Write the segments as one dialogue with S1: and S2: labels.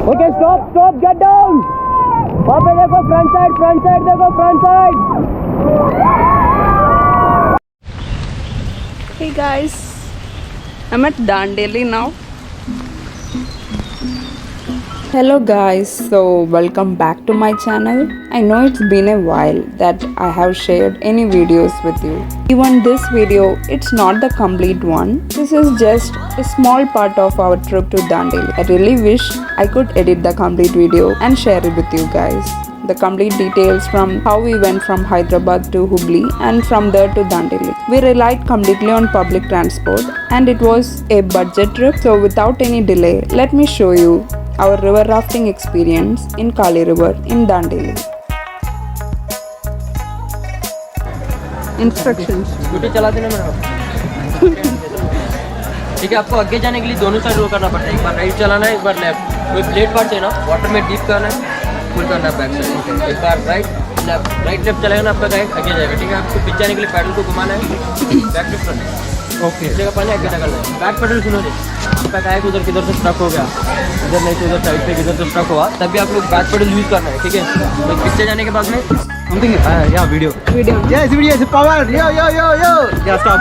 S1: Okay, stop, get down. वहाँ पे देखो front side देखो front side.
S2: Hey guys, I'm at Dandeli now. Hello guys, so welcome back to my channel. I know it's been a while that I have shared any videos with you. Even this video, it's not the complete one. This is just a small part of our trip to Dandeli. I really wish I could edit the complete video and share it with you guys. The complete details from how we went from Hyderabad to Hubli and from there to Dandeli. We relied completely on public transport and it was a budget trip, so without any delay, let me show you our river rafting experience in Kali River in Dandeli. Instructions.
S1: Scooty चलाते ना मेरा ठीक है। आपको आगे जाने के लिए दोनों साइड रोक करना पड़ता है, एक बार राइट चलाना है, एक बार लेफ्ट। कोई प्लेट पार्ट है ना, वाटर में डीप करना है, फुल करना है बैक साइड। एक बार राइट लेफ्ट चलेगा ना, आपका गाइड आगे जाएगा। ठीक है, आपको पीछे जाने के लिए पैडल को घुमाना है, बैक लेफ्ट करना है। ओके, जगह पानी आगे निकलना है। बैक पैडल सुनो जी, आपका गाइड उधर किधर से स्ट्रक हो गया, इधर नहीं तो उधर साइड पे किधर से स्ट्रक हुआ, तभी आप लोग बैक पैडल यूज करना है। ठीक है, तो पीछे जाने के बाद में या वीडियो यस वीडियो से पावर यो या स्टॉप।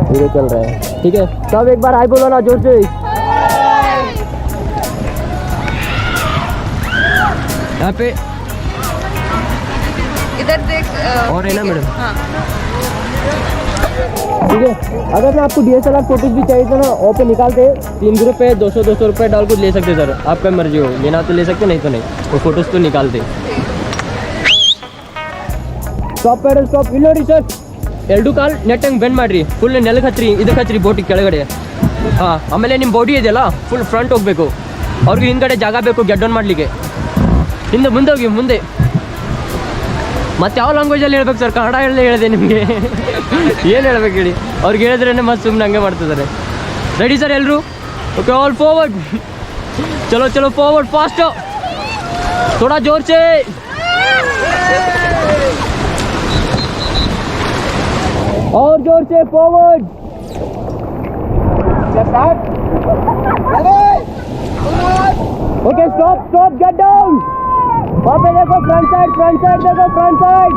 S1: वीडियो चल रहा है। ठीक है, सब एक बार हाय बोलो ना जोर से। यहाँ पे
S2: इधर देख
S1: और है ना मैडम।
S2: हाँ।
S1: ठीक है, अगर मैं आपको DSLR फोटोज भी चाहिए था ना, वो पे निकालते 3 ग्रुप पे 200 रुपये डाल को ले सकते सर, आपका मर्जी हो, लेना तो ले सकते, नहीं तो नहीं, वो फोटोज तो निकालते। ಸ್ಟಾಪ್ ಪೆಡಲ್ ಸ್ಟಾಪ್ ಇಲ್ಲಿ ನೋಡಿ ಸರ್, ಎರಡು ಕಾಲು ನೆಟ್ಟಂಗೆ ಬೆಂಡ್ ಮಾಡಿರಿ, ಫುಲ್ ನೆಲಕ್ಕೆ ಹಚ್ಚಿರಿ, ಇದಕ್ಕೆ ಹಚ್ಚಿರಿ ಬೋಟಿ ಕೆಳಗಡೆ. ಹಾಂ, ಆಮೇಲೆ ನಿಮ್ಮ ಬಾಡಿ ಇದೆಯಲ್ಲ ಫುಲ್ ಫ್ರಂಟ್ ಹೋಗಬೇಕು, ಅವ್ರಿಗೆ ಹಿಂದ್ಗಡೆ ಜಾಗ ಬೇಕು ಗೆಟ್ ಡೌನ್ ಮಾಡಲಿಕ್ಕೆ. ಹಿಂದೆ ಮುಂದೆ ಹೋಗಿ ಮುಂದೆ. ಮತ್ತೆ ಯಾವ ಲ್ಯಾಂಗ್ವೇಜಲ್ಲಿ ಹೇಳ್ಬೇಕು ಸರ್? ಕನ್ನಡ ಹೇಳಿದೆ ನಿಮಗೆ ಏನು ಹೇಳ್ಬೇಕು ಹೇಳಿ? ಅವ್ರಿಗೆ ಹೇಳಿದ್ರೇ ಮತ್ತೆ ಸುಮ್ಮನೆ ಹಂಗೆ ಮಾಡ್ತಿದ್ದಾರೆ. ರೆಡಿ ಸರ್ ಎಲ್ಲರೂ? Okay, all forward. ಚಲೋ ಚಲೋ ಫಾರ್ವರ್ಡ್, ಫಾಸ್ಟ್, ಥೋड़ा जोर से. और जोर से forward. Okay, stop, get down. वहाँ पे देखो फ्रंट साइड देखो फ्रंट साइड.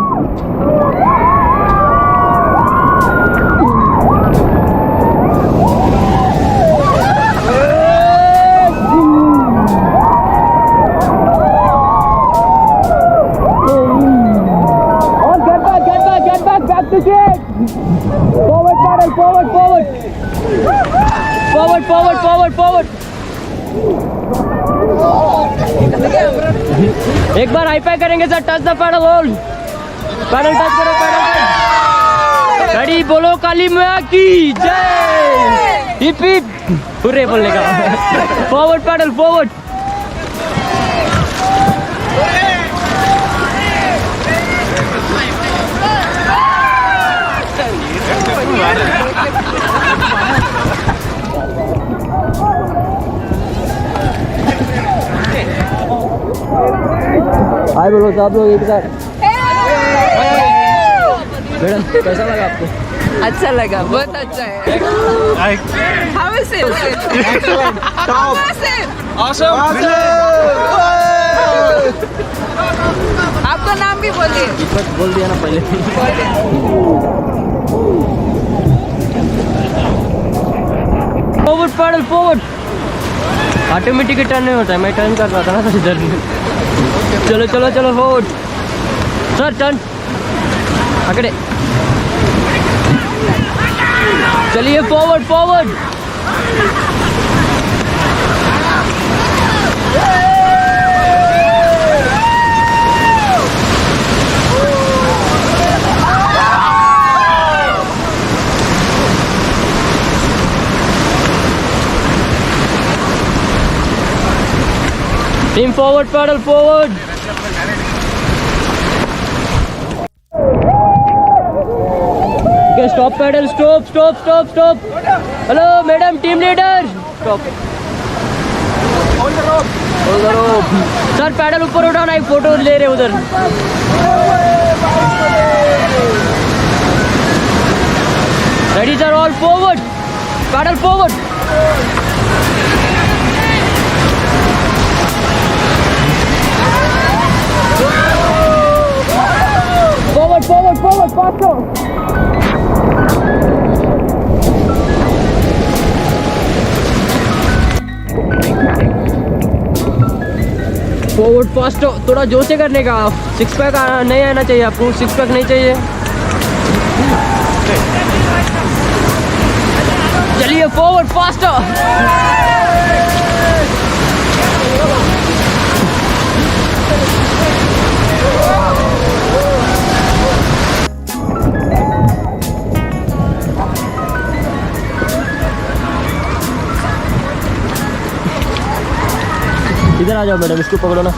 S1: और get back to shit. Forward paddle, forward. एक बार हाई फाई करेंगे sir, touch the paddle hole, paddle touch करो, पैडल रेडी, बोलो काली मैया की जय, हिप हिप हुर्रे बोलने का. Forward paddle forward. हाय बोलो सब लोग एक साथ. मैडम कैसा लगा आपको?
S2: अच्छा लगा, बहुत अच्छा है. How is it?
S3: Excellent.
S2: How was it?
S3: Awesome.
S2: आपका नाम भी बोलिए.
S1: बोल दिया ना पहले. Forward paddle forward. Automatic turn नहीं होता है, मैं टर्न कर रहा था ना इधर. चलो फॉरवर्ड सर, टर्न आगे चलिए, forward. Team forward, paddle forward. Stop paddle, stop. Hello madam, team leader, stop. Hold the rope. Sir paddle ऊपर उठाना, एक फोटो ले रहे उधर. Ready sir, all forward, paddle forward. Forward fast, थोड़ा जोर से करने का। 6 पैक नहीं आना चाहिए आपको, 6 पैक नहीं चाहिए। चलिए फॉरवर्ड फास्ट। इधर आ जाओ मैडम, इसको पकड़ो ना,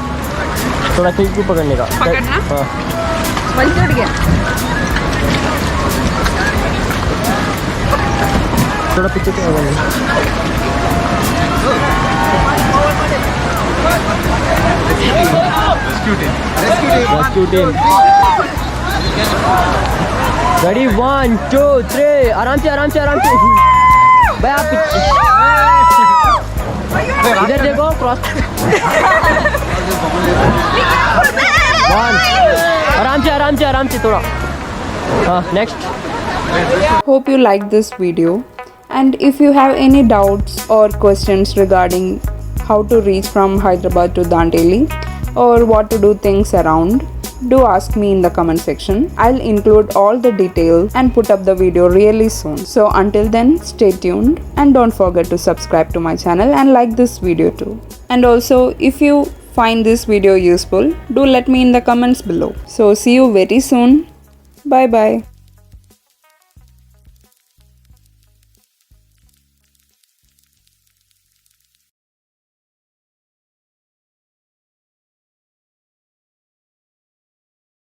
S1: थोड़ा ठीक को पकड़ने का।
S2: पकड़ना?
S1: हाँ
S2: बल टूट गया।
S1: थोड़ा पीछे को आगे। Rescue team ready, 1 2 3। आराम से आराम से आराम से भाई, आप इधर देखो, क्रॉस 1। आराम से थोड़ा। हाँ next.
S2: Hope you liked this video, and if you have any doubts or questions regarding how to reach from Hyderabad to Dandeli or what to do things around, do ask me in the comment section. I'll include all the details and put up the video really soon. So until then, stay tuned and don't forget to subscribe to my channel and like this video too. And also, if you find this video useful, do let me in the comments below. So see you very soon. Bye bye.